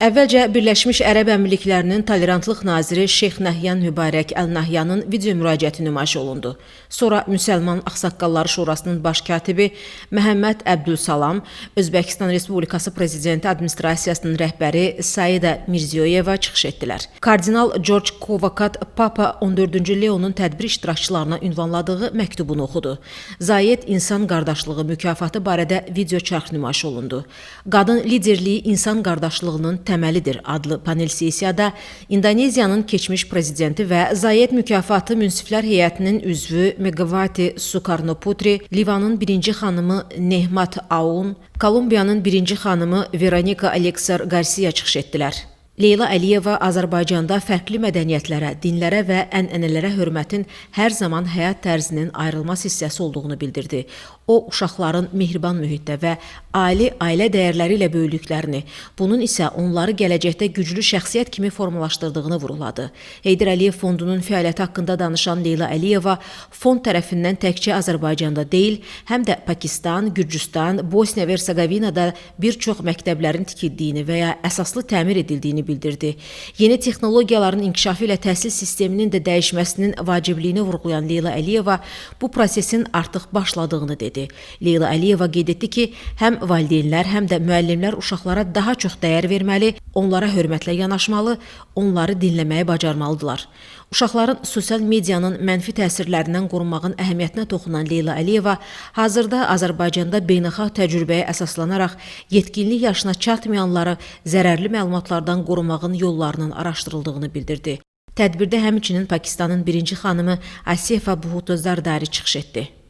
Əvvəlcə Birləşmiş Ərəb Əmirliklərinin tolerantlıq naziri Şeyx Nəhyan Mübarək Əl-Nəhyanın video müraciəti nümayiş olundu. Sonra Müsəlman Ağsaqqalları Şurasının baş katibi Məhəmməd Əbdülsalam, Özbəkistan Respublikası Prezidenti Administrasiyasının rəhbəri Saida Mirziyoyeva çıxış etdilər. Kardinal George Kovakat Papa 14-cü Leonun tədbir iştirakçılarına ünvanladığı məktubunu oxudu. Zayed İnsan Qardaşlığı mükafatı barədə video çarx nümayiş olundu. Qadın liderliyi insan qardaşlığının təməlidir adlı panel sessiyada İndoneziyanın keçmiş prezidenti və Zayed mükafatı münsiflər heyətinin üzvü Megawati Sukarnoputri, Livanın birinci xanımı Nehmat Aoun, Kolumbiyanın birinci xanımı Veronika Alexar Garcia çıxış etdilər. Leyla Əliyeva Azərbaycanda fərqli mədəniyyətlərə, dinlərə və ənənələrə hörmətin hər zaman həyat tərzinin ayrılmaz hissəsi olduğunu bildirdi. O, uşaqların mehriban mühitdə və ali ailə dəyərləri ilə böyüdüklərini, bunun isə onları gələcəkdə güclü şəxsiyyət kimi formalaşdırdığını vurğuladı. Heydər Əliyev Fondunun fəaliyyəti haqqında danışan Leyla Əliyeva, fond tərəfindən təkcə Azərbaycanda deyil, həm də Pakistan, Gürcüstan, Bosniya-Hersegovinada bir çox məktəblərin tikildiyini və ya əsaslı təmir edildiyini bildirdi. Yeni texnologiyaların inkişafı ilə təhsil sisteminin də dəyişməsinin vacibliyini vurğulayan Leyla Əliyeva bu prosesin artıq başladığını dedi. Leyla Əliyeva qeyd etdi ki, həm valideynlər, həm də müəllimlər uşaqlara daha çox dəyər verməli, onlara hörmətlə yanaşmalı, onları dinləməyi bacarmalıdırlar. Uşaqların sosial medianın mənfi təsirlərindən qorunmağın əhəmiyyətinə toxunan Leyla Əliyeva hazırda Azərbaycanda beynəlxalq təcrübəyə əsaslanaraq yetkinlik yaşına çatmayanları zərərli məlumatlardan qorunmağın yollarının araşdırıldığını bildirdi. Tədbirdə həmçinin Pakistanın birinci xanımı Asifa Bhutto Zardari çıxış etdi.